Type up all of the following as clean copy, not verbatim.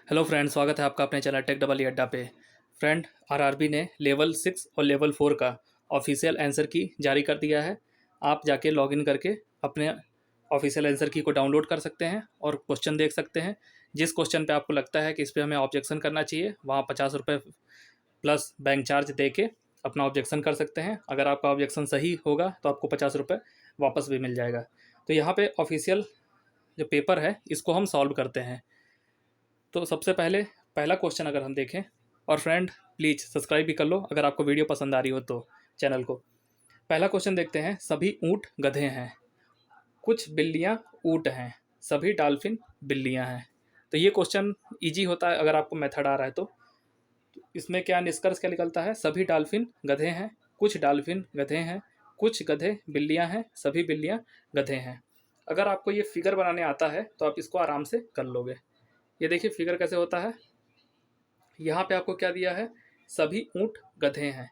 Hello friend, स्वागत है आपका अपने चैनल टेक डबल ई अड्डा पे। फ्रेंड, आरआरबी ने लेवल 6 और लेवल 4 का ऑफिशियल आंसर की जारी कर दिया है। आप जाके लॉगिन करके अपने ऑफिशियल आंसर की को डाउनलोड कर सकते हैं और क्वेश्चन देख सकते हैं। जिस क्वेश्चन पे आपको लगता है कि इस पे हमें ऑब्जेक्शन करना चाहिए, वहाँ 50 रुपये प्लस बैंक चार्ज दे के अपना ऑब्जेक्शन कर सकते हैं। अगर आपका ऑब्जेक्शन सही होगा तो आपको 50 रुपये वापस भी मिल जाएगा। तो यहाँ पे ऑफिशियल जो पेपर है इसको हम सॉल्व करते हैं। तो सबसे पहले पहला क्वेश्चन अगर हम देखें, और फ्रेंड प्लीज़ सब्सक्राइब भी कर लो अगर आपको वीडियो पसंद आ रही हो तो चैनल को। पहला क्वेश्चन देखते हैं। सभी ऊँट गधे हैं, कुछ बिल्लियाँ ऊँट हैं, सभी डॉल्फिन बिल्लियाँ हैं। तो ये क्वेश्चन इजी होता है अगर आपको मेथड आ रहा है तो। इसमें क्या निष्कर्ष क्या निकलता है? सभी डॉल्फिन गधे हैं, कुछ डॉल्फिन गधे हैं, कुछ गधे बिल्लियाँ हैं, सभी बिल्लियाँ गधे हैं। अगर आपको ये फिगर बनाने आता है तो आप इसको आराम से कर लोगे। ये देखिए फिगर कैसे होता है। यहाँ पे आपको क्या दिया है? सभी ऊँट गधे हैं,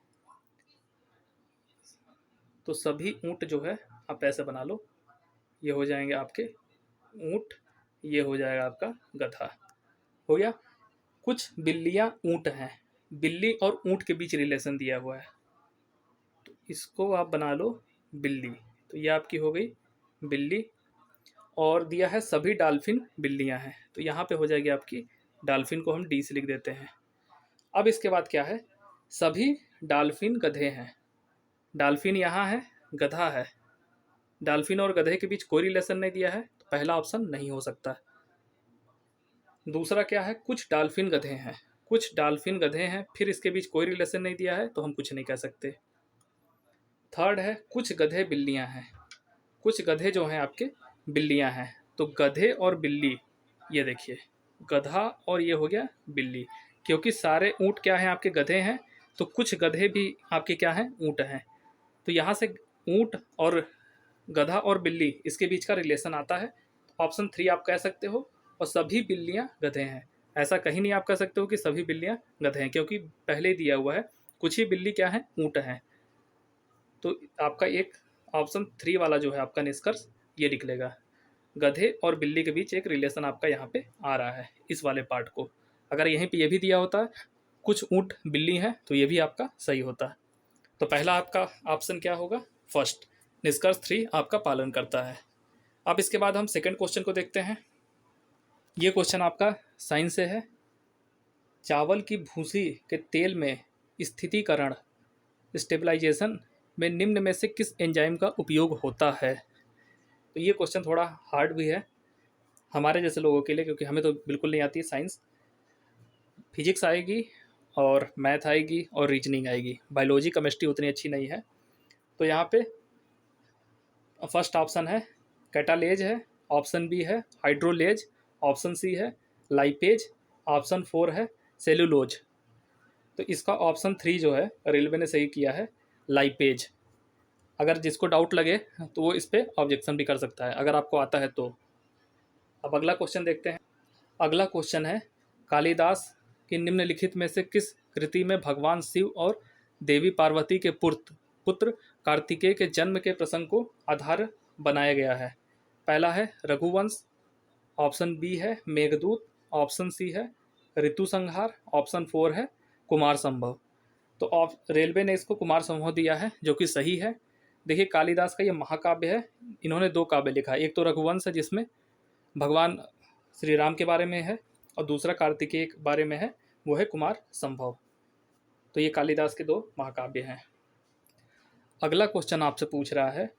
तो सभी ऊँट जो है आप ऐसे बना लो। ये हो जाएंगे आपके ऊँट, ये हो जाएगा आपका गधा। हो गया। कुछ बिल्लियाँ ऊँट हैं, बिल्ली और ऊँट के बीच रिलेशन दिया हुआ है, तो इसको आप बना लो बिल्ली। तो ये आपकी हो गई बिल्ली। और दिया है सभी डॉल्फिन बिल्लियाँ हैं, तो यहाँ पे हो जाएगी आपकी डॉल्फिन को हम डी से लिख देते हैं। अब इसके बाद क्या है? सभी डॉल्फिन गधे हैं। डॉल्फिन यहाँ है, गधा है। डॉल्फिन और गधे के बीच कोई रिलेशन नहीं दिया है, तो पहला ऑप्शन नहीं हो सकता। दूसरा क्या है? कुछ डॉल्फिन गधे हैं। कुछ डॉल्फिन गधे हैं, फिर इसके बीच कोई रिलेशन नहीं दिया है, तो हम कुछ नहीं कह सकते। थर्ड है कुछ गधे बिल्लियां हैं। कुछ गधे जो हैं आपके बिल्लियां हैं, तो गधे और बिल्ली, ये देखिए गधा और ये हो गया बिल्ली। क्योंकि सारे ऊँट क्या हैं आपके गधे हैं, तो कुछ गधे भी आपके क्या हैं? ऊँट हैं। तो यहाँ से ऊँट और गधा और बिल्ली इसके बीच का रिलेशन आता है। ऑप्शन 3 आप कह सकते हो। और सभी बिल्लियाँ गधे हैं, ऐसा कहीं नहीं आप कह सकते हो कि सभी बिल्लियाँ गधे हैं, क्योंकि पहले ही दिया हुआ है कुछ ही बिल्ली क्या है? ऊँट हैं। तो आपका एक ऑप्शन 3 वाला जो है आपका निष्कर्ष ये निकलेगा। गधे और बिल्ली के बीच एक रिलेशन आपका यहाँ पे आ रहा है इस वाले पार्ट को। अगर यहीं पे ये भी दिया होता कुछ ऊँट बिल्ली हैं, तो ये भी आपका सही होता। तो पहला आपका ऑप्शन क्या होगा? फर्स्ट, निष्कर्ष 3 आपका पालन करता है। अब इसके बाद हम सेकंड क्वेश्चन को देखते हैं। ये क्वेश्चन आपका साइंस से है। चावल की भूसी के तेल में स्थितीकरण स्टेबलाइजेशन में निम्न में से किस एंजाइम का उपयोग होता है? तो ये क्वेश्चन थोड़ा हार्ड भी है हमारे जैसे लोगों के लिए, क्योंकि हमें तो बिल्कुल नहीं आती है साइंस। फिजिक्स आएगी और मैथ आएगी और रीजनिंग आएगी, बायोलॉजी केमिस्ट्री उतनी अच्छी नहीं है। तो यहाँ पे फर्स्ट ऑप्शन है कैटालेज है, ऑप्शन बी है हाइड्रोलेज, ऑप्शन सी है लाइपेज, ऑप्शन 4 है सेलुलोज। तो इसका ऑप्शन 3 जो है रेलवे ने सही किया है, लाइपेज। अगर जिसको डाउट लगे तो वो इस पर ऑब्जेक्शन भी कर सकता है अगर आपको आता है तो। अब अगला क्वेश्चन देखते हैं। अगला क्वेश्चन है कालिदास की निम्नलिखित में से किस कृति में भगवान शिव और देवी पार्वती के पुत्र पुत्र कार्तिकेय के जन्म के प्रसंग को आधार बनाया गया है? पहला है रघुवंश, ऑप्शन बी है मेघदूत, ऑप्शन सी है ऋतु संहार, ऑप्शन 4 है कुमार संभव। तो रेलवे ने इसको कुमार संभव दिया है, जो कि सही है। देखिए कालिदास का ये महाकाव्य है। इन्होंने 2 काव्य लिखा है, एक तो रघुवंश है जिसमें भगवान श्री राम के बारे में है, और दूसरा कार्तिकेय के बारे में है, वो है कुमार संभव। तो ये कालिदास के 2 महाकाव्य हैं। अगला क्वेश्चन आपसे पूछ रहा है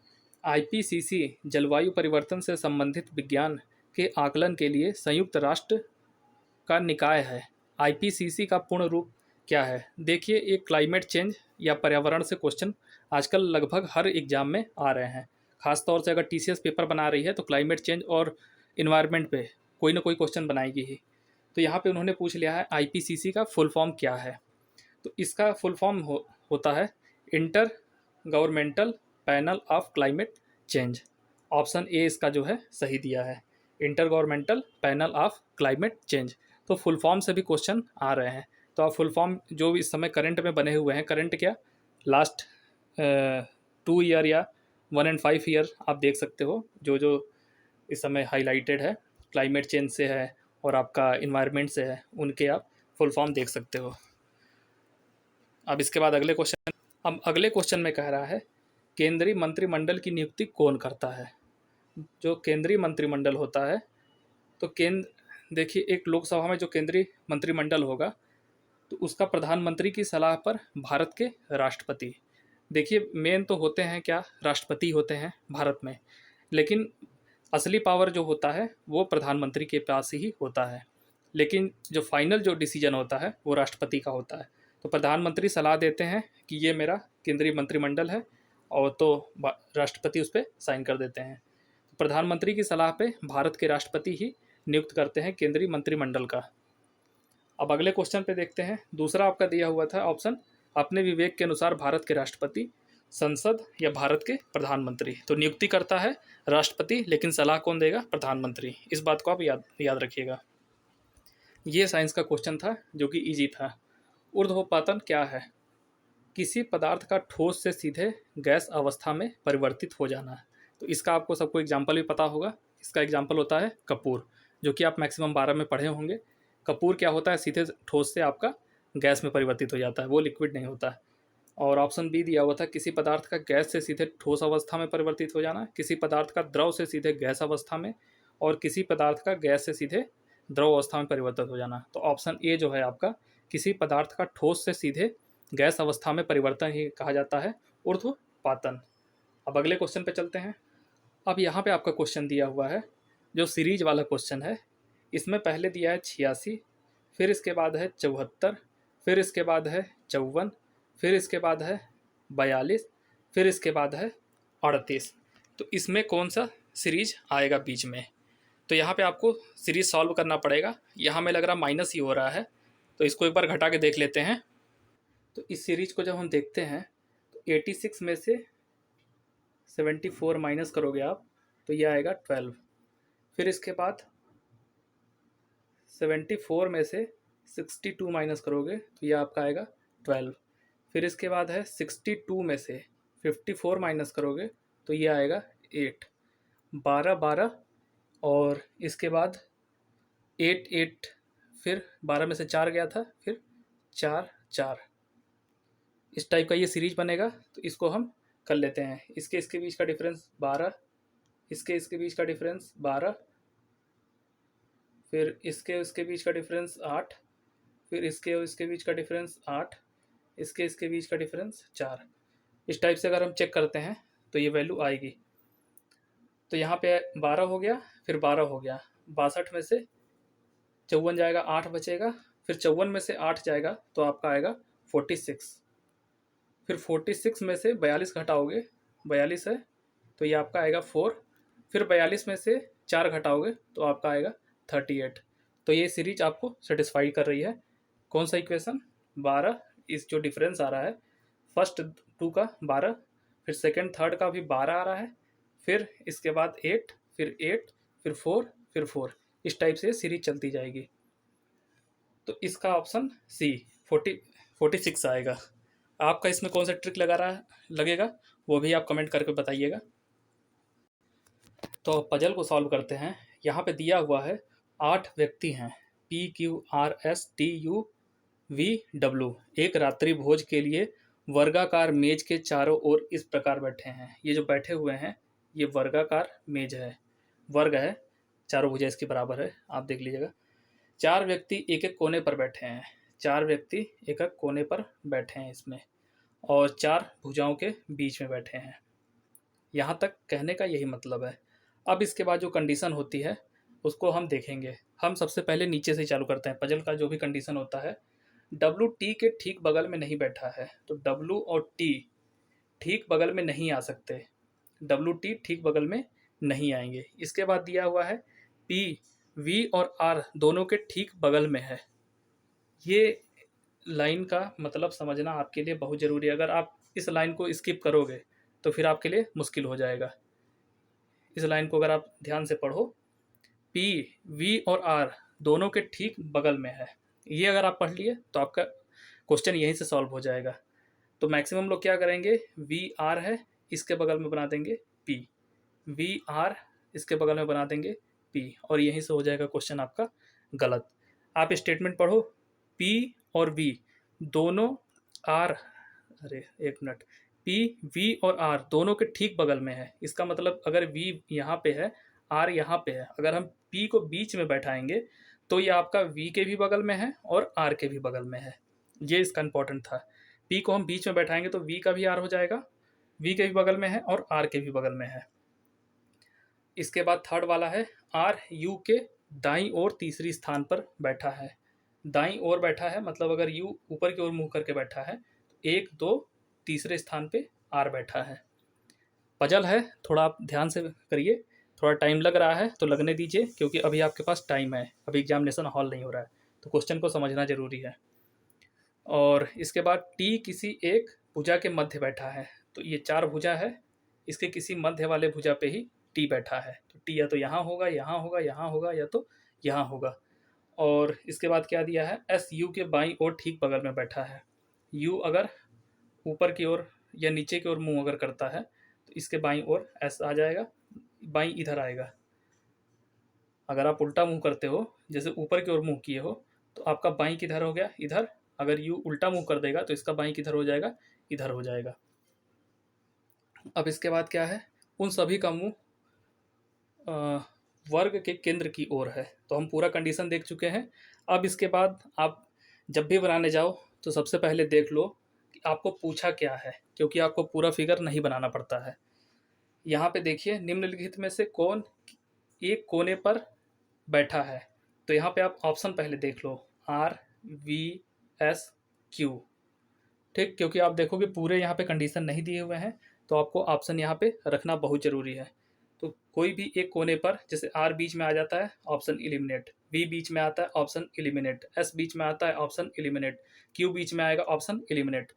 आईपीसीसी जलवायु परिवर्तन से संबंधित विज्ञान के आकलन के लिए संयुक्त राष्ट्र का निकाय है। आईपीसीसी का पूर्ण रूप क्या है? देखिए एक क्लाइमेट चेंज या पर्यावरण से क्वेश्चन आजकल लगभग हर एग्जाम में आ रहे हैं। खासतौर से अगर टीसीएस पेपर बना रही है तो क्लाइमेट चेंज और इन्वायरमेंट पे कोई ना कोई क्वेश्चन बनाएगी ही। तो यहाँ पे उन्होंने पूछ लिया है आईपीसीसी का फुल फॉर्म क्या है। तो इसका फुल फॉर्म होता है inter governmental panel of climate change. Option A इसका जो है सही दिया है, inter governmental panel of climate change. तो फुल फॉर्म से भी क्वेश्चन आ रहे हैं। तो आप फुल फॉर्म जो इस समय करंट में बने हुए हैं, करंट क्या लास्ट 2 ईयर या 1 and 5 ईयर आप देख सकते हो, जो जो इस समय हाईलाइटेड है क्लाइमेट चेंज से है, और आपका इन्वायरमेंट से है, उनके आप फुल फॉर्म देख सकते हो। अब इसके बाद अगले क्वेश्चन में कह रहा है केंद्रीय मंत्रिमंडल की नियुक्ति कौन करता है। जो केंद्रीय मंत्रिमंडल होता है, तो केंद्र देखिए, एक लोकसभा में जो केंद्रीय मंत्रिमंडल होगा तो उसका प्रधानमंत्री की सलाह पर भारत के राष्ट्रपति, देखिए मेन तो होते हैं क्या, राष्ट्रपति होते हैं भारत में, लेकिन असली पावर जो होता है वो प्रधानमंत्री के पास ही होता है, लेकिन जो फाइनल जो डिसीजन होता है वो राष्ट्रपति का होता है। तो प्रधानमंत्री सलाह देते हैं कि ये मेरा केंद्रीय मंत्रिमंडल है, और तो राष्ट्रपति उस पर साइन कर देते हैं। प्रधानमंत्री की सलाह पे भारत के राष्ट्रपति ही नियुक्त करते हैं केंद्रीय मंत्रिमंडल का। अब अगले क्वेश्चन पे देखते हैं। दूसरा आपका दिया हुआ था ऑप्शन, अपने विवेक के अनुसार भारत के राष्ट्रपति, संसद या भारत के प्रधानमंत्री। तो नियुक्ति करता है राष्ट्रपति, लेकिन सलाह कौन देगा, प्रधानमंत्री। इस बात को आप याद रखिएगा। ये साइंस का क्वेश्चन था जो कि इजी था। ऊर्ध्वपातन क्या है? किसी पदार्थ का ठोस से सीधे गैस अवस्था में परिवर्तित हो जाना। तो इसका आपको सबको एग्जाम्पल भी पता होगा। इसका एग्जाम्पल होता है कपूर, जो कि आप मैक्सिमम 12 में पढ़े होंगे। कपूर क्या होता है, सीधे ठोस से आपका गैस में परिवर्तित हो जाता है, वो लिक्विड नहीं होता है। और ऑप्शन बी दिया हुआ था, किसी पदार्थ का गैस से सीधे ठोस अवस्था में परिवर्तित हो जाना, किसी पदार्थ का द्रव से सीधे गैस अवस्था में, और किसी पदार्थ का गैस से सीधे द्रव अवस्था में परिवर्तित हो जाना। तो ऑप्शन ए जो है आपका, किसी पदार्थ का ठोस से सीधे गैस अवस्था में परिवर्तन ही कहा जाता है ऊर्ध्वपातन। अब अगले क्वेश्चन पे चलते हैं। अब यहाँ पे आपका क्वेश्चन दिया हुआ है, जो सीरीज वाला क्वेश्चन है, इसमें पहले दिया है 86, फिर इसके बाद है 74, फिर इसके बाद है 54, फिर इसके बाद है 42, फिर इसके बाद है 38। तो इसमें कौन सा सीरीज आएगा बीच में? तो यहाँ पे आपको सीरीज सॉल्व करना पड़ेगा। यहाँ में लग रहा माइनस ही हो रहा है, तो इसको एक बार घटा के देख लेते हैं। तो इस सीरीज को जब हम देखते हैं तो 86 में से 74 माइनस करोगे आप तो ये आएगा 12। फिर इसके बाद 74 में से 62 माइनस करोगे तो ये आपका आएगा 12। फिर इसके बाद है 62 में से 54 माइनस करोगे तो ये आएगा 8। 12 12 और इसके बाद 8 8, फिर 12 में से 4 गया था, फिर 4 4। इस टाइप का ये सीरीज बनेगा। तो इसको हम कर लेते हैं। इसके बीच का डिफरेंस 12, इसके बीच का डिफरेंस 12, फिर इसके बीच का डिफरेंस 8, फिर इसके बीच का डिफरेंस 8, इसके बीच का डिफरेंस 4। इस टाइप से अगर हम चेक करते हैं तो ये वैल्यू आएगी। तो यहाँ पे 12 हो गया, फिर 12 हो गया, 62 में से 54 जाएगा, 8 बचेगा, फिर 54 में से 8 जाएगा तो आपका आएगा 46। फिर 46 में से 42 घटाओगे, 42 है तो ये आपका आएगा 4। फिर 42 में से 4 घटाओगे तो आपका आएगा 38। तो ये सीरीज आपको सेटिस्फाई कर रही है। कौन सा इक्वेशन? 12, इस जो डिफरेंस आ रहा है फर्स्ट 2 का 12, फिर सेकंड थर्ड का भी 12 आ रहा है, फिर इसके बाद 8, फिर 8, फिर 4, फिर 4। इस टाइप से सीरीज चलती जाएगी। तो इसका ऑप्शन सी 46 आएगा। आपका इसमें कौन सा ट्रिक लगेगा वो भी आप कमेंट करके बताइएगा। तो पजल को सॉल्व करते हैं। यहाँ पे दिया हुआ है 8 व्यक्ति हैं, PQRSTUVW, एक रात्रि भोज के लिए वर्गाकार मेज के चारों ओर इस प्रकार बैठे हैं। ये जो बैठे हुए हैं ये वर्गाकार मेज है, वर्ग है, चारों भुजा इसके बराबर है, आप देख लीजिएगा। 4 व्यक्ति एक एक कोने पर बैठे हैं, 4 व्यक्ति एक एक कोने पर बैठे हैं इसमें, और 4 भुजाओं के बीच में बैठे हैं। यहाँ तक कहने का यही मतलब है। अब इसके बाद जो कंडीशन होती है उसको हम देखेंगे। हम सबसे पहले नीचे से चालू करते हैं। पजल का जो भी कंडीशन होता है, डब्लू टी के ठीक बगल में नहीं बैठा है, तो डब्लू और टी ठीक बगल में नहीं आ सकते, डब्लू टी ठीक बगल में नहीं आएंगे। इसके बाद दिया हुआ है पी वी और आर दोनों के ठीक बगल में है। ये लाइन का मतलब समझना आपके लिए बहुत ज़रूरी है। अगर आप इस लाइन को स्किप करोगे तो फिर आपके लिए मुश्किल हो जाएगा। इस लाइन को अगर आप ध्यान से पढ़ो, पी वी और आर दोनों के ठीक बगल में है, ये अगर आप पढ़ लिए तो आपका क्वेश्चन यहीं से सॉल्व हो जाएगा। तो मैक्सिमम लोग क्या करेंगे, वी आर है इसके बगल में बना देंगे पी, वी आर इसके बगल में बना देंगे पी, और यहीं से हो जाएगा क्वेश्चन आपका गलत। आप स्टेटमेंट पढ़ो, P और V दोनों R, अरे एक मिनट, P, V और R दोनों के ठीक बगल में है। इसका मतलब अगर V यहाँ पे है, R यहाँ पे है, अगर हम P को बीच में बैठाएंगे तो ये आपका V के भी बगल में है और R के भी बगल में है। ये इसका इंपॉर्टेंट था। P को हम बीच में बैठाएंगे तो V का भी R हो जाएगा, V के भी बगल में है और R के भी बगल में है। इसके बाद थर्ड वाला है R U के दाईं ओर तीसरी स्थान पर बैठा है। दाईं ओर बैठा है मतलब अगर U ऊपर की ओर मुंह करके बैठा है तो 1 2 तीसरे स्थान पे R बैठा है। पजल है, थोड़ा आप ध्यान से करिए, थोड़ा टाइम लग रहा है तो लगने दीजिए, क्योंकि अभी आपके पास टाइम है, अभी एग्जामिनेशन हॉल नहीं हो रहा है, तो क्वेश्चन को समझना जरूरी है। और इसके बाद T किसी एक भुजा के मध्य बैठा है, तो ये 4 भुजा है, इसके किसी मध्य वाले भुजा पे ही T बैठा है, तो T या तो यहाँ होगा, यहाँ होगा, यहाँ होगा, या तो यहाँ होगा। और इसके बाद क्या दिया है, S U के बाईं ओर ठीक बगल में बैठा है। U अगर ऊपर की ओर या नीचे की ओर मुंह अगर करता है तो इसके बाईं ओर S आ जाएगा, बाईं इधर आएगा। अगर आप उल्टा मुंह करते हो, जैसे ऊपर की ओर मुंह किए हो, तो आपका बाईं किधर हो गया, इधर। अगर यू उल्टा मुंह कर देगा तो इसका बाईं किधर हो जाएगा, इधर हो जाएगा। अब इसके बाद क्या है, उन सभी का मुंह वर्ग के केंद्र की ओर है। तो हम पूरा कंडीशन देख चुके हैं। अब इसके बाद आप जब भी बनाने जाओ तो सबसे पहले देख लो कि आपको पूछा क्या है, क्योंकि आपको पूरा फिगर नहीं बनाना पड़ता है। यहाँ पे देखिए, निम्नलिखित में से कौन एक कोने पर बैठा है, तो यहाँ पे आप ऑप्शन पहले देख लो, R V S Q, ठीक, क्योंकि आप देखोगे पूरे यहाँ पे कंडीशन नहीं दिए हुए हैं, तो आपको ऑप्शन यहाँ पे रखना बहुत ज़रूरी है। तो कोई भी एक कोने पर, जैसे R बीच में आ जाता है, ऑप्शन एलिमिनेट, V बीच में आता है, ऑप्शन एलिमिनेट, S बीच में आता है, ऑप्शन एलिमिनेट, Q बीच में आएगा, ऑप्शन एलिमिनेट।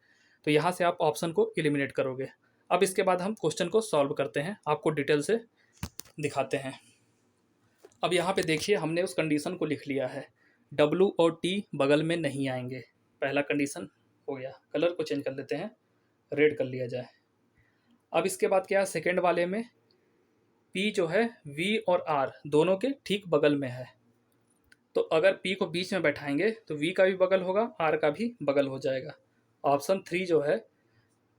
तो यहाँ से आप ऑप्शन को एलिमिनेट करोगे। अब इसके बाद हम क्वेश्चन को सॉल्व करते हैं, आपको डिटेल से दिखाते हैं। अब यहाँ पे देखिए, हमने उस कंडीशन को लिख लिया है, W और T बगल में नहीं आएंगे, पहला कंडीशन हो गया। कलर को चेंज कर लेते हैं, रेड कर लिया जाए। अब इसके बाद क्या है, सेकेंड वाले में P जो है V और R दोनों के ठीक बगल में है, तो अगर P को बीच में बैठाएंगे तो V का भी बगल होगा, R का भी बगल हो जाएगा। ऑप्शन 3 जो है,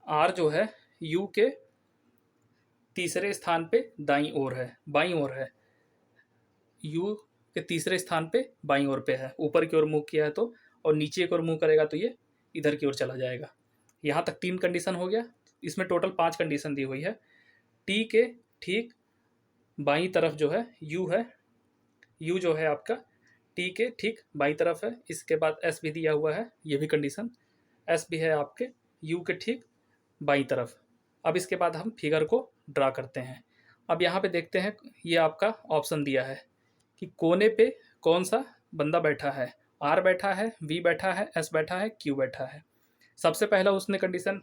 R जो है U के तीसरे स्थान पे दाईं ओर है, बाईं ओर है, U के तीसरे स्थान पे बाईं ओर पे है, ऊपर की ओर मुंह किया है तो, और नीचे की ओर मुंह करेगा तो ये इधर की ओर चला जाएगा। यहाँ तक 3 कंडीशन हो गया, इसमें टोटल 5 कंडीशन दी हुई है। T के ठीक बाईं तरफ जो है U है, U जो है आपका T के ठीक बाईं तरफ है। इसके बाद S भी दिया हुआ है, ये भी कंडीशन, S भी है आपके U के ठीक बाईं तरफ। अब इसके बाद हम फिगर को ड्रा करते हैं। अब यहाँ पे देखते हैं, ये आपका ऑप्शन दिया है कि कोने पे कौन सा बंदा बैठा है, R बैठा है, V बैठा है, S बैठा है, Q बैठा है। सबसे पहला उसने कंडीशन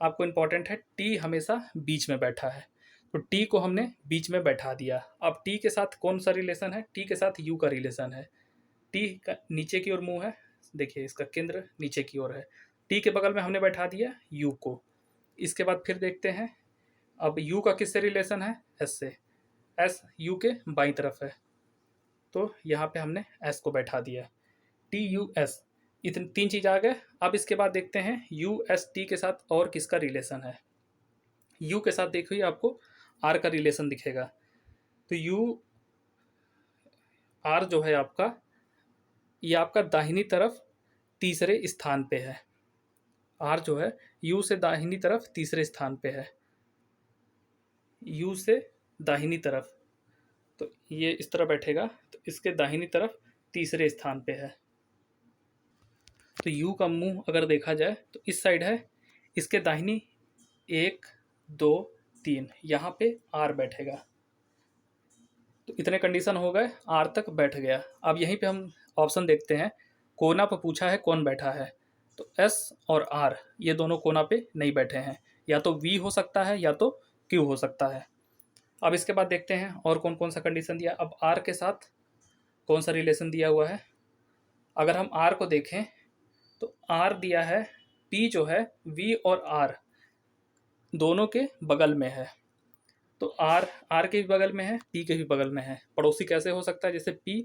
आपको इम्पॉर्टेंट है, T हमेशा बीच में बैठा है, तो T को हमने बीच में बैठा दिया। अब T के साथ कौन सा रिलेशन है, T के साथ U का रिलेशन है। T का नीचे की ओर मुंह है, देखिए इसका केंद्र नीचे की ओर है, T के बगल में हमने बैठा दिया U को। इसके बाद फिर देखते हैं, अब U का किससे रिलेशन है, S से, S U के बाईं तरफ है, तो यहाँ पे हमने S को बैठा दिया, T U S, इतने 3 चीज़ आ गए। अब इसके बाद देखते हैं U S T के साथ और किसका रिलेशन है। U के साथ देखिए आपको R का रिलेशन दिखेगा, तो U R जो है आपका, ये आपका दाहिनी तरफ तीसरे स्थान पे है। R जो है U से दाहिनी तरफ तीसरे स्थान पे है, U से दाहिनी तरफ, तो ये इस तरह बैठेगा, तो इसके दाहिनी तरफ तीसरे स्थान पे है। तो U का मुंह अगर देखा जाए तो इस साइड है, इसके दाहिनी 1 2 3, यहाँ पे R बैठेगा। तो इतने कंडीशन हो गए, R तक बैठ गया। अब यहीं पे हम ऑप्शन देखते हैं, कोना पर पूछा है कौन बैठा है, तो S और R ये दोनों कोना पे नहीं बैठे हैं, या तो V हो सकता है या तो Q हो सकता है। अब इसके बाद देखते हैं और कौन कौन सा कंडीशन दिया। अब R के साथ कौन सा रिलेशन दिया हुआ है, अगर हम R को देखें तो R दिया है, P जो है V और R दोनों के बगल में है, तो R के भी बगल में है, P के भी बगल में है। पड़ोसी कैसे हो सकता है, जैसे P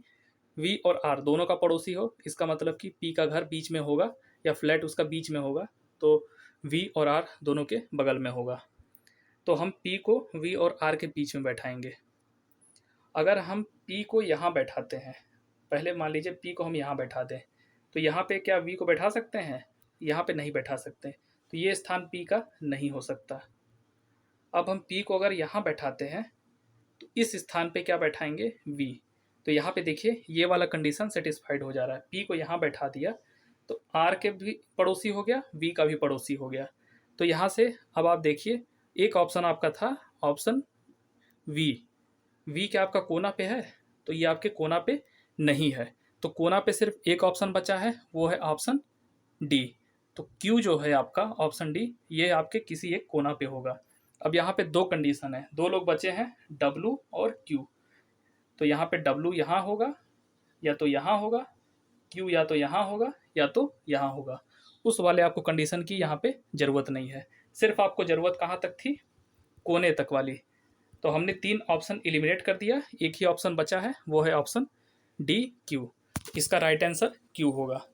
वी और आर दोनों का पड़ोसी हो, इसका मतलब कि पी का घर बीच में होगा या फ्लैट उसका बीच में होगा, तो वी और आर दोनों के बगल में होगा। तो हम पी को वी और आर के बीच में बैठाएंगे। अगर हम पी को यहाँ बैठाते हैं, पहले मान लीजिए पी को हम यहाँ बैठा दें, तो यहाँ पे क्या वी को बैठा सकते हैं? यहाँ पे नहीं बैठा सकते, तो ये स्थान पी का नहीं हो सकता। अब हम पी को अगर यहाँ बैठाते हैं तो इस स्थान पे क्या बैठाएंगे? वी। तो यहाँ पे देखिए ये वाला कंडीशन सेटिस्फाइड हो जा रहा है, पी को यहाँ बैठा दिया तो आर के भी पड़ोसी हो गया, वी का भी पड़ोसी हो गया। तो यहाँ से अब आप देखिए एक ऑप्शन आपका था ऑप्शन वी। वी क्या आपका कोना पे है? तो ये आपके कोना पे नहीं है, तो कोना पे सिर्फ एक ऑप्शन बचा है, वो है ऑप्शन डी। तो क्यू जो है आपका ऑप्शन डी, ये आपके किसी एक कोना पे होगा। अब यहाँ पे दो कंडीशन है, दो लोग बचे हैं डब्लू और क्यू। तो यहाँ पे डब्लू यहाँ होगा या तो यहाँ होगा, क्यू या तो यहाँ होगा या तो यहाँ होगा। उस वाले आपको कंडीशन की यहाँ पे ज़रूरत नहीं है, सिर्फ आपको ज़रूरत कहाँ तक थी? कोने तक वाली। तो हमने 3 ऑप्शन एलिमिनेट कर दिया, एक ही ऑप्शन बचा है, वो है ऑप्शन डी क्यू। इसका राइट आंसर क्यू होगा।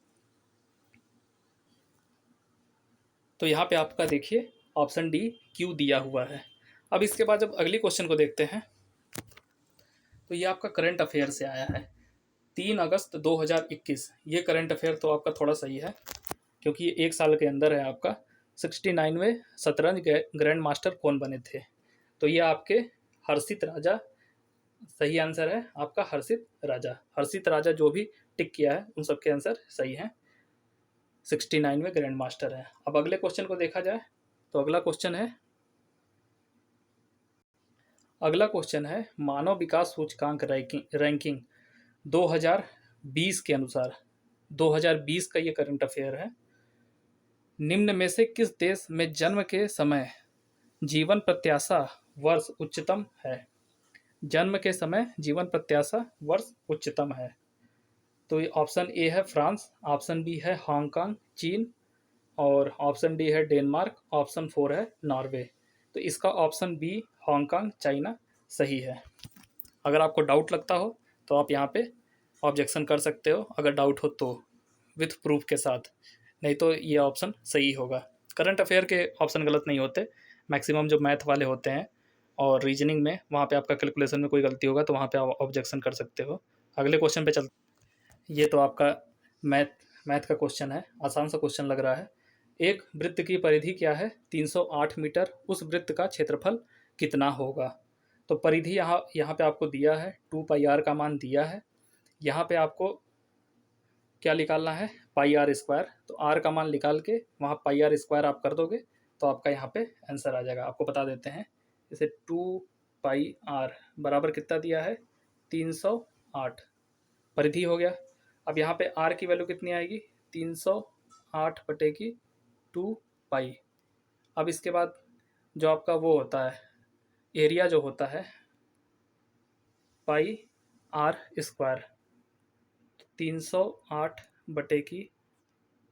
तो यहाँ पे आपका देखिए ऑप्शन डी क्यू दिया हुआ है। अब इसके बाद जब अगली क्वेश्चन को देखते हैं, तो ये आपका करंट अफेयर से आया है 3 अगस्त 2021। ये करंट अफेयर तो आपका थोड़ा सही है, क्योंकि ये एक साल के अंदर है आपका। 69वें शतरंज ग्रैंड मास्टर कौन बने थे? तो ये आपके हर्षित राजा, सही आंसर है आपका हर्षित राजा। हर्षित राजा जो भी टिक किया है उन सबके आंसर सही हैं, 69वें ग्रैंड मास्टर है। अब अगले क्वेश्चन को देखा जाए, तो अगला क्वेश्चन है मानव विकास सूचकांक रैंकिंग 2020 के अनुसार। 2020 का ये करंट अफेयर है। निम्न में से किस देश में जन्म के समय जीवन प्रत्याशा वर्ष उच्चतम है? जन्म के समय जीवन प्रत्याशा वर्ष उच्चतम है। तो ये ऑप्शन ए है फ्रांस, ऑप्शन बी है हांगकांग चीन, और ऑप्शन डी है डेनमार्क, ऑप्शन 4 है नॉर्वे। तो इसका ऑप्शन बी हांगकांग चाइना सही है। अगर आपको डाउट लगता हो तो आप यहाँ पे ऑब्जेक्शन कर सकते हो, अगर डाउट हो तो विथ प्रूफ के साथ, नहीं तो ये ऑप्शन सही होगा। करंट अफेयर के ऑप्शन गलत नहीं होते, मैक्सिमम जो मैथ वाले होते हैं और रीजनिंग में, वहाँ पे आपका कैलकुलेशन में कोई गलती होगा तो वहाँ पे आप ऑब्जेक्शन कर सकते हो। अगले क्वेश्चन पे चलते। ये तो आपका मैथ का क्वेश्चन है, आसान सा क्वेश्चन लग रहा है। एक वृत्त की परिधि क्या है? 308 मीटर। उस वृत्त का क्षेत्रफल कितना होगा? तो परिधि यहाँ पे आपको दिया है, 2πr का मान दिया है। यहाँ पे आपको क्या निकालना है? पाई आर स्क्वायर। तो आर का मान निकाल के वहाँ पाई आर स्क्वायर आप कर दोगे तो आपका यहाँ पे आंसर आ जाएगा। आपको बता देते हैं, जैसे 2πr बराबर कितना दिया है? 308 परिधि हो गया। अब यहाँ पे आर की वैल्यू कितनी आएगी? 308 बटे की 2π। अब इसके बाद जो आपका वो होता है एरिया जो होता है पाई आर स्क्वायर, 308 बटे की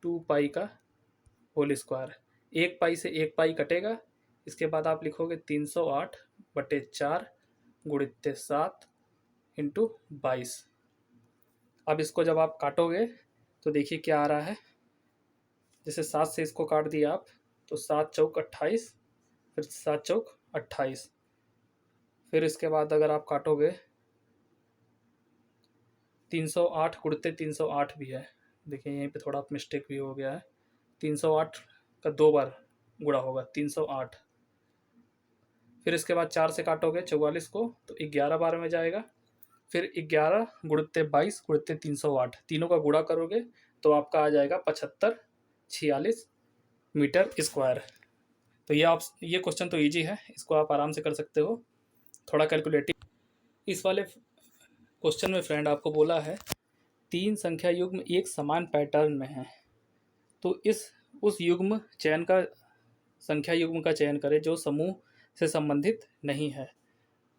2π का होल स्क्वायर। एक पाई से एक पाई कटेगा, इसके बाद आप लिखोगे 308 बटे 4 गुणित 7 इंटू 22। अब इसको जब आप काटोगे तो देखिए क्या आ रहा है, जैसे 7 से इसको काट दिया आप तो 7 चौक 28, फिर 7 चौक 28, फिर इसके बाद अगर आप काटोगे 308 गुणित 308 भी है, देखिए यहीं पे थोड़ा मिस्टेक भी हो गया है। 308 का 2 बार गुणा होगा 308, फिर इसके बाद 4 से काटोगे 44 को तो 11 बार में जाएगा, फिर 11 गुणित 22 गुणित 308, तीनों का गुणा करोगे तो आपका आ जाएगा 7546 मीटर स्क्वायर। तो ये क्वेश्चन तो इजी है, इसको आप आराम से कर सकते हो, थोड़ा कैलकुलेटिव। इस वाले क्वेश्चन में फ्रेंड आपको बोला है 3 संख्या युग्म एक समान पैटर्न में है, तो उस युग्म चयन का संख्या युग्म का चयन करें जो समूह से संबंधित नहीं है।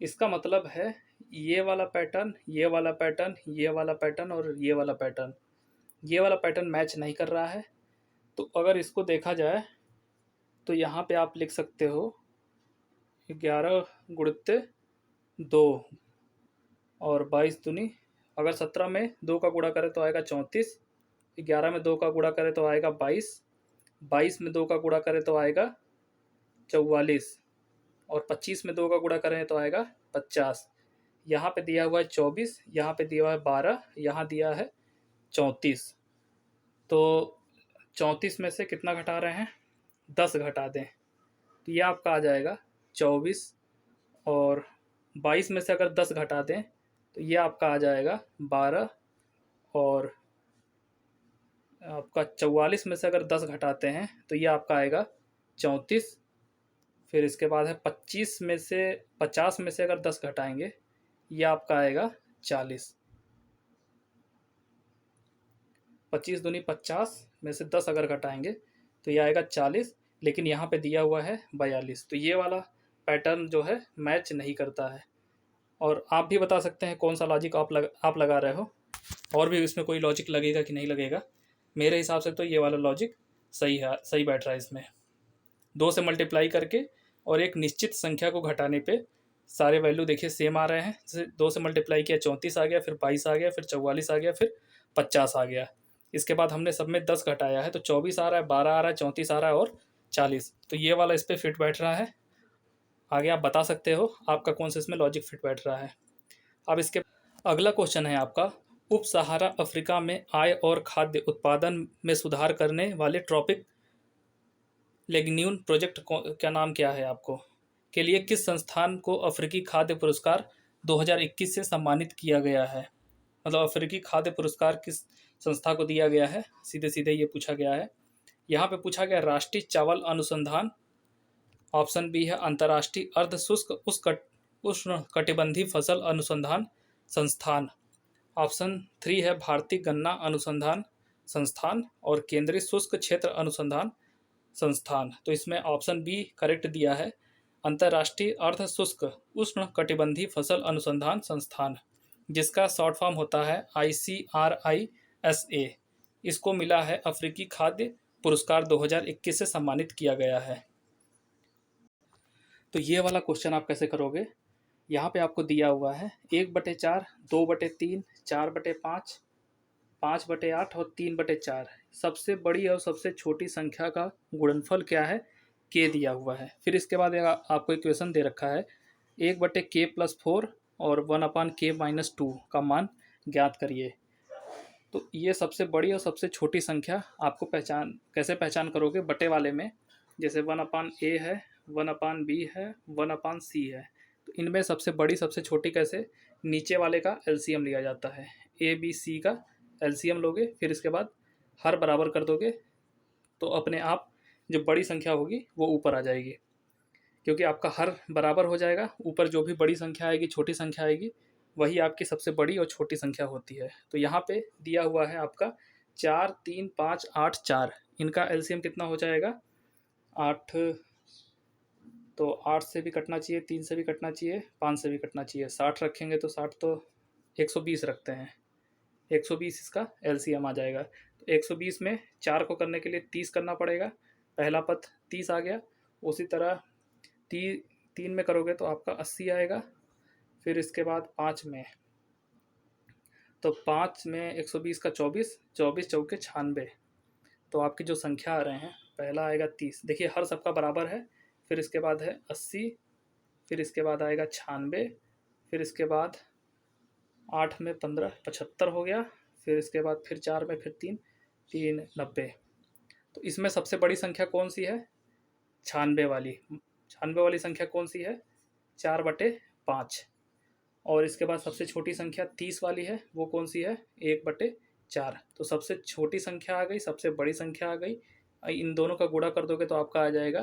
इसका मतलब है ये वाला पैटर्न, ये वाला पैटर्न, ये वाला पैटर्न और ये वाला पैटर्न, ये वाला पैटर्न मैच नहीं कर रहा है। तो अगर इसको देखा जाए तो यहाँ पे आप लिख सकते हो 11 गुणित 2 और 22 दूनी अगर 17 में 2 का गुणा करें तो आएगा 34, 11 में 2 का गुणा करें तो आएगा 22, 22 में 2 का गुणा करें तो आएगा 44, और 25 में 2 का गुणा करें तो आएगा 50। यहाँ पे दिया हुआ है 24, यहाँ पे दिया हुआ है 12, यहाँ दिया है 34। तो 34 में से कितना घटा रहे हैं, 10 घटा दें तो ये आपका आ जाएगा 24, और 22 में से अगर 10 घटा दें तो ये आपका आ जाएगा 12, और आपका 44 में से अगर 10 घटाते हैं तो ये आपका आएगा 34। फिर इसके बाद है 50 में से अगर 10 घटाएंगे ये आपका आएगा 40। 25 दूनी 50 में से 10 अगर घटाएंगे तो ये आएगा 40, लेकिन यहाँ पे दिया हुआ है 42। तो ये वाला पैटर्न जो है मैच नहीं करता है। और आप भी बता सकते हैं कौन सा लॉजिक आप लगा रहे हो, और भी इसमें कोई लॉजिक लगेगा कि नहीं लगेगा। मेरे हिसाब से तो ये वाला लॉजिक सही है, सही बैठ रहा है इसमें। 2 से मल्टीप्लाई करके और एक निश्चित संख्या को घटाने पे सारे वैल्यू देखिए सेम आ रहे हैं। जैसे 2 से मल्टीप्लाई किया 34 आ गया, फिर 22 आ गया, फिर 44 आ गया, फिर 50 आ गया। इसके बाद हमने सब में 10 घटाया है तो 24 आ रहा है, 12 आ रहा है, 34 आ रहा है और 40। तो ये वाला इस पर फिट बैठ रहा है। आगे आप बता सकते हो आपका कौन सा इसमें लॉजिक फिट बैठ रहा है। अब इसके अगला क्वेश्चन है आपका, उप सहारा अफ्रीका में आय और खाद्य उत्पादन में सुधार करने वाले ट्रॉपिक लेग्न्यून प्रोजेक्ट क्या नाम क्या है आपको, के लिए किस संस्थान को अफ्रीकी खाद्य पुरस्कार 2021 से सम्मानित किया गया है। मतलब अफ्रीकी खाद्य पुरस्कार किस संस्था को दिया गया है, सीधे सीधे ये पूछा गया है। यहाँ पे पूछा गया राष्ट्रीय चावल अनुसंधान, ऑप्शन बी है अंतर्राष्ट्रीय अर्ध शुष्क उष्ण कटिबंधीय फसल अनुसंधान संस्थान, ऑप्शन 3 है भारतीय गन्ना अनुसंधान संस्थान, और केंद्रीय शुष्क क्षेत्र अनुसंधान संस्थान। तो इसमें ऑप्शन बी करेक्ट दिया है, अंतर्राष्ट्रीय अर्ध शुष्क उष्ण कटिबंधीय फसल अनुसंधान संस्थान, जिसका शॉर्ट फॉर्म होता है ICRISA। इसको मिला है अफ्रीकी खाद्य पुरस्कार 2021 से सम्मानित किया गया है। तो ये वाला क्वेश्चन आप कैसे करोगे, यहाँ पे आपको दिया हुआ है 1/4, 2/3, 4/5, 5/8 और 3/4। सबसे बड़ी और सबसे छोटी संख्या का गुणनफल क्या है, के दिया हुआ है। फिर इसके बाद आपको इक्वेशन दे रखा है 1/k+4 और 1/k-2 का मान ज्ञात करिए। तो ये सबसे बड़ी और सबसे छोटी संख्या आपको कैसे पहचान करोगे बटे वाले में, जैसे 1/a है, 1/b है, 1/c है। तो इनमें सबसे बड़ी सबसे छोटी कैसे, नीचे वाले का एलसीएम लिया जाता है। ABC का एलसीएम लोगे, फिर इसके बाद हर बराबर कर दोगे तो अपने आप जो बड़ी संख्या होगी वो ऊपर आ जाएगी, क्योंकि आपका हर बराबर हो जाएगा। ऊपर जो भी बड़ी संख्या आएगी, छोटी संख्या आएगी, वही आपकी सबसे बड़ी और छोटी संख्या होती है। तो यहाँ पे दिया हुआ है आपका 4, 3, 5, 8, 4। इनका एलसीएम कितना हो जाएगा, 8। तो 8 से भी कटना चाहिए, 3 से भी कटना चाहिए, 5 से भी कटना चाहिए। 60 रखेंगे तो 60 तो 120 रखते हैं, 120 इसका एलसीएम आ जाएगा। तो 120 में 4 को करने के लिए 30 करना पड़ेगा, पहला पद 30 आ गया। उसी तरह 3 में करोगे तो आपका 80 आएगा। फिर इसके बाद 5 में, तो 5 में 120 का 24, 24 चौके 96। तो आपकी जो संख्या आ रहे हैं, पहला आएगा 30, देखिए हर सबका बराबर है। फिर इसके बाद है 80, फिर इसके बाद आएगा 96, फिर इसके बाद 8 में 15, 75 हो गया। फिर इसके बाद फिर 4 में फिर 3, 3, 90। तो इसमें सबसे बड़ी संख्या कौन सी है, 96 वाली। 96 वाली संख्या कौन सी है, 4/5। और इसके बाद सबसे छोटी संख्या 30 वाली है, वो कौन सी है, 1/4। तो सबसे छोटी संख्या आ गई, सबसे बड़ी संख्या आ गई। इन दोनों का गुणा कर दोगे तो आपका आ जाएगा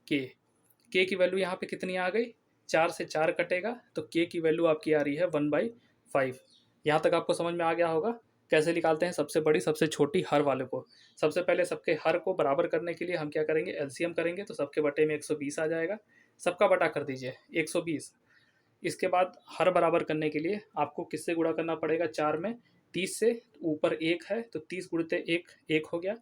के की वैल्यू यहाँ पे कितनी आ गई, 4 से 4 कटेगा तो के की वैल्यू आपकी आ रही है 1/5। यहाँ तक आपको समझ में आ गया होगा कैसे निकालते हैं सबसे बड़ी सबसे छोटी हर वाले को। सबसे पहले सबके हर को बराबर करने के लिए हम क्या करेंगे, एलसीएम करेंगे। तो सबके बटे में 120 आ जाएगा, सबका बटा कर दीजिए 120। इसके बाद हर बराबर करने के लिए आपको किससे गुणा करना पड़ेगा, 4 में 30 से, ऊपर 1 है तो 30 गुणित 1, 1 हो गया।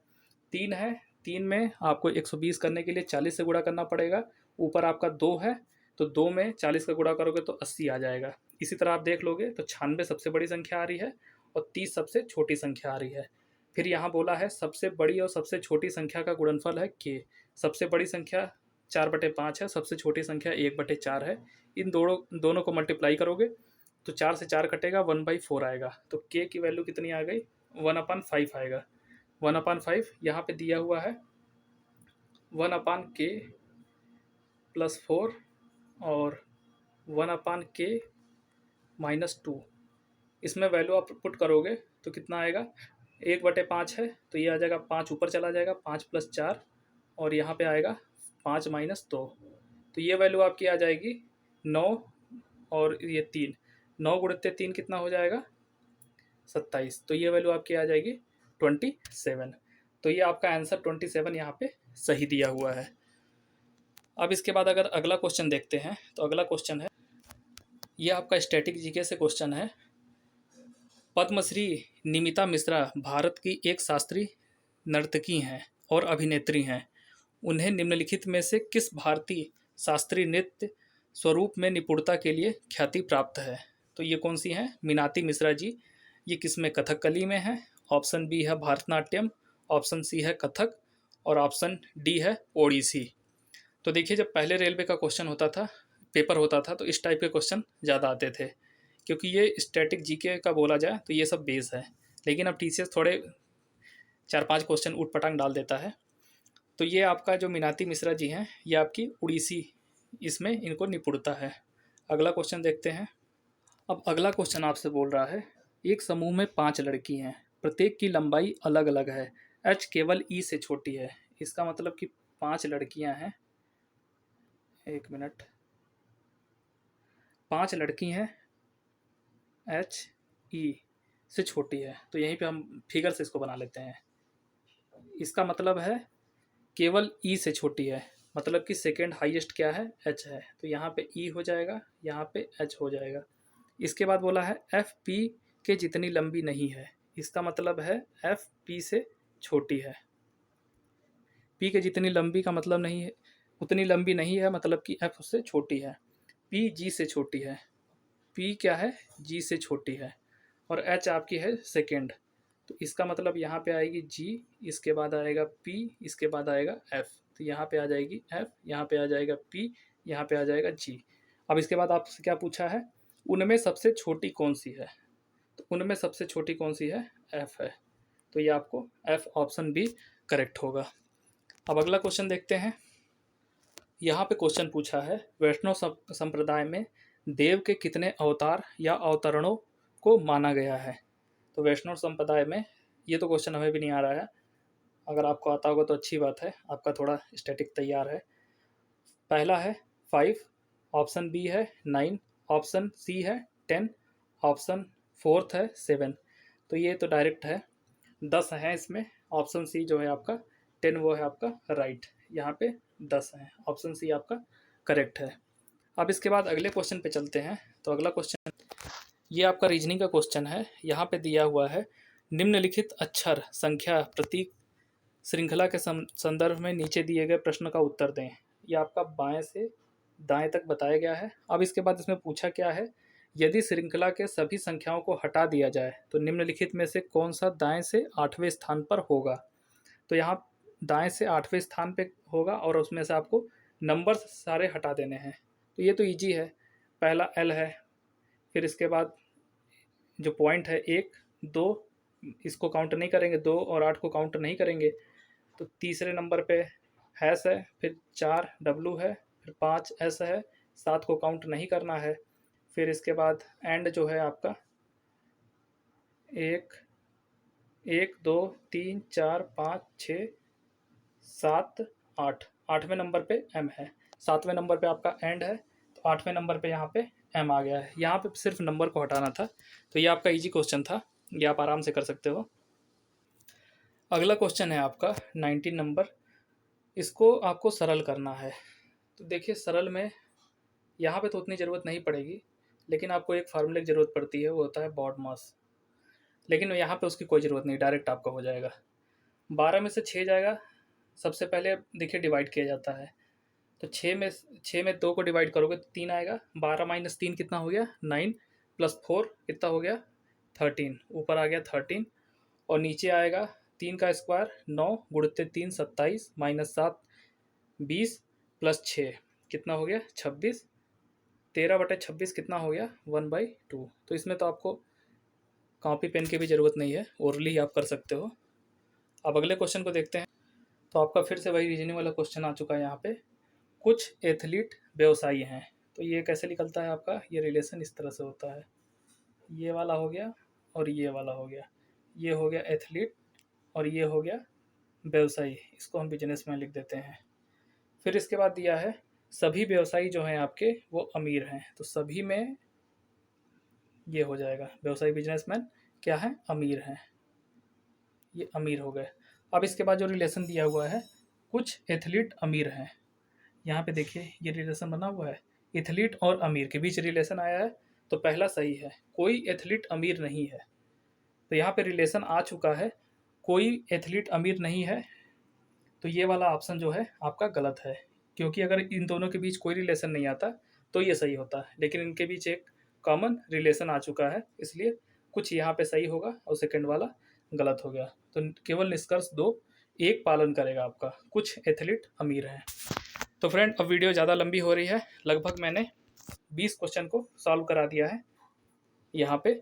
3 है, 3 में आपको 120 करने के लिए 40 से गुणा करना पड़ेगा। ऊपर आपका 2 है तो 2 में 40 का गुणा करोगे तो 80 आ जाएगा। इसी तरह आप देख लोगे तो 96 सबसे बड़ी संख्या आ रही है और 30 सबसे छोटी संख्या आ रही है। फिर यहाँ बोला है सबसे बड़ी और सबसे छोटी संख्या का गुणनफल है के। सबसे बड़ी संख्या 4/5 है, सबसे छोटी संख्या 1/4 है। इन दोनों दोनों को मल्टीप्लाई करोगे तो 4 से 4 कटेगा, 1/4 आएगा। तो के की वैल्यू कितनी आ गई? 1/5 आएगा। 1/5 यहाँ पे दिया हुआ है 1/k + 4 और 1/k - 2। इसमें वैल्यू आप पुट करोगे तो कितना आएगा? 1/5 है तो ये आ जाएगा 5 ऊपर चला जाएगा, 5 + 4 और यहाँ पे आएगा 5 - 2। तो ये वैल्यू आपकी आ जाएगी 9 और ये 3। 9 × 3 कितना हो जाएगा? 27। तो ये वैल्यू आपकी आ जाएगी 27। तो ये आपका आंसर 27 यहाँ पे सही दिया हुआ है। अब इसके बाद अगर अगला क्वेश्चन देखते हैं तो अगला क्वेश्चन है, ये आपका स्टैटिक जीके से क्वेश्चन है। पद्मश्री निमिता मिश्रा भारत की एक शास्त्रीय नर्तकी हैं और अभिनेत्री हैं। उन्हें निम्नलिखित में से किस भारतीय शास्त्रीय नृत्य स्वरूप में निपुणता के लिए ख्याति प्राप्त है? तो ये कौन सी हैं? मीनाती मिश्रा जी। ये किस में? कथकली में है। ऑप्शन बी है भरतनाट्यम, ऑप्शन सी है कथक और ऑप्शन डी है ओडिसी। तो देखिए, जब पहले रेलवे का क्वेश्चन होता था, पेपर होता था, तो इस टाइप के क्वेश्चन ज़्यादा आते थे, क्योंकि ये स्टैटिक जीके का बोला जाए तो ये सब बेस है। लेकिन अब टीसीएस थोड़े 4-5 क्वेश्चन ऊट पटांग डाल देता है। तो ये आपका जो मीनाती मिश्रा जी हैं, ये आपकी उड़ीसी, इसमें इनको निपुणता है। अगला क्वेश्चन देखते हैं। अब अगला क्वेश्चन आपसे बोल रहा है, एक समूह में 5 लड़की हैं, प्रत्येक की लंबाई अलग अलग है, एच केवल ई से छोटी है। इसका मतलब कि 5 लड़कियां हैं, 1 मिनट, 5 लड़की हैं, एच ई से छोटी है। तो यहीं पे हम फिगर से इसको बना लेते हैं। इसका मतलब है केवल ई से छोटी है, मतलब कि सेकेंड हाईएस्ट क्या है? एच है। तो यहाँ पे ई हो जाएगा, यहाँ पे एच हो जाएगा। इसके बाद बोला है एफ पी के जितनी लंबी नहीं है। इसका मतलब है एफ पी से छोटी है। पी के जितनी लंबी का मतलब नहीं है, उतनी लंबी नहीं है, मतलब कि एफ उससे छोटी है। पी जी से छोटी है। पी क्या है? जी से छोटी है। और एच आपकी है सेकेंड। तो इसका मतलब यहाँ पे आएगी जी, इसके बाद आएगा पी, इसके बाद आएगा एफ। तो यहाँ पे आ जाएगी एफ, यहाँ पे आ जाएगा पी, यहाँ पे आ जाएगा जी। अब इसके बाद आपसे क्या पूछा है? उनमें सबसे छोटी कौन सी है? तो उनमें सबसे छोटी कौन सी है? एफ है। तो ये आपको एफ ऑप्शन बी करेक्ट होगा। अब अगला क्वेश्चन देखते हैं। यहाँ पे क्वेश्चन पूछा है, वैष्णव संप्रदाय में देव के कितने अवतार या अवतरणों को माना गया है? तो वैष्णव संप्रदाय में, ये तो क्वेश्चन हमें भी नहीं आ रहा है, अगर आपको आता होगा तो अच्छी बात है, आपका थोड़ा स्टैटिक तैयार है। पहला है 5, ऑप्शन बी है 9, ऑप्शन सी है 10, ऑप्शन फोर्थ है 7। तो ये तो डायरेक्ट है, 10 है इसमें। ऑप्शन सी जो है आपका 10 वो है आपका राइट, यहाँ पे 10 है, ऑप्शन सी आपका करेक्ट है। अब इसके बाद अगले क्वेश्चन पे चलते हैं। तो अगला क्वेश्चन, ये आपका रीजनिंग का क्वेश्चन है। यहाँ पे दिया हुआ है, निम्नलिखित अक्षर संख्या प्रतीक श्रृंखला के संदर्भ में नीचे दिए गए प्रश्न का उत्तर दें। ये आपका बाएं से दाएं तक बताया गया है। अब इसके बाद इसमें पूछा क्या है, यदि श्रृंखला के सभी संख्याओं को हटा दिया जाए तो निम्नलिखित में से कौन सा दाएं से 8वें स्थान पर होगा? तो यहाँ दाएं से 8वें स्थान पे होगा और उसमें से आपको नंबर सारे हटा देने हैं। तो ये तो इजी है। पहला एल है, फिर इसके बाद जो पॉइंट है 1, 2, इसको काउंट नहीं करेंगे, 2 और 8 को काउंट नहीं करेंगे। तो तीसरे नंबर पे हैश है, फिर 4 डब्लू है, फिर 5 एस है, 7 को काउंट नहीं करना है। फिर इसके बाद एंड जो है आपका 1, 1, 2, 3, 4, 5, 6, 7, 8, 8वें नंबर पे एम है। 7वें नंबर पे आपका एंड है, तो 8वें नंबर पे यहाँ पे एम आ गया है। यहाँ पे सिर्फ नंबर को हटाना था। तो ये आपका इजी क्वेश्चन था, ये आप आराम से कर सकते हो। अगला क्वेश्चन है आपका 19 नंबर, इसको आपको सरल करना है। तो देखिए, सरल में यहाँ पे तो उतनी ज़रूरत नहीं पड़ेगी, लेकिन आपको एक फार्मूले की ज़रूरत पड़ती है, वो होता है बॉड मास। लेकिन यहाँ पे उसकी कोई ज़रूरत नहीं, डायरेक्ट आपका हो जाएगा। 12 में से 6 जाएगा, सबसे पहले देखिए डिवाइड किया जाता है। तो 6 में 2 को डिवाइड करोगे तो 3 आएगा। 12 - 3 कितना हो गया? 9। प्लस 4 कितना हो गया 13, ऊपर आ गया 13 और नीचे आएगा 3 का स्क्वायर 9 गुणित 3 27 माइनस 7 20 प्लस 6 कितना हो गया 26, 13/26 कितना हो गया 1/2। तो इसमें तो आपको कॉपी पेन की भी ज़रूरत नहीं है, ओरली ही आप कर सकते हो। अब अगले क्वेश्चन को देखते हैं। तो आपका फिर से वही रीजनिंग वाला क्वेश्चन आ चुका है यहाँ पे। कुछ एथलीट व्यवसायी हैं, तो ये कैसे निकलता है आपका, ये रिलेशन इस तरह से होता है, ये वाला हो गया और ये वाला हो गया, ये हो गया एथलीट और ये हो गया व्यवसायी, इसको हम बिजनेसमैन लिख देते हैं। फिर इसके बाद दिया है सभी व्यवसायी जो हैं आपके वो अमीर हैं, तो सभी में ये हो जाएगा व्यवसायी बिजनेसमैन क्या है अमीर हैं, ये अमीर हो गए। अब इसके बाद जो रिलेशन दिया हुआ है कुछ एथलीट अमीर हैं, यहाँ पे देखिए ये रिलेशन बना हुआ है, एथलीट और अमीर के बीच रिलेशन आया है, तो पहला सही है, कोई एथलीट अमीर नहीं है। तो यहाँ पे रिलेशन आ चुका है, कोई एथलीट अमीर नहीं है, तो ये वाला ऑप्शन जो है आपका गलत है, क्योंकि अगर इन दोनों के बीच कोई रिलेशन नहीं आता तो ये सही होता है, लेकिन इनके बीच एक कॉमन रिलेशन आ चुका है, इसलिए कुछ यहाँ पे सही होगा और सेकंड वाला गलत हो गया। तो केवल निष्कर्ष 2 एक पालन करेगा आपका, कुछ एथलीट अमीर हैं। तो फ्रेंड अब वीडियो ज़्यादा लंबी हो रही है, लगभग मैंने 20 क्वेश्चन को सॉल्व करा दिया है यहाँ पे।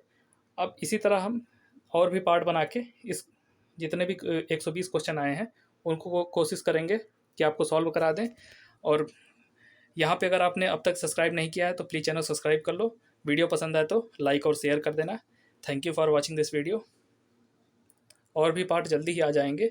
अब इसी तरह हम और भी पार्ट बना के इस जितने भी 120 क्वेश्चन आए हैं उनको कोशिश करेंगे कि आपको सॉल्व करा दें। और यहाँ पे अगर आपने अब तक सब्सक्राइब नहीं किया है तो प्लीज़ चैनल सब्सक्राइब कर लो, वीडियो पसंद आए तो लाइक और शेयर कर देना। Thank you for watching this video. और भी पार्ट जल्दी ही आ जाएंगे।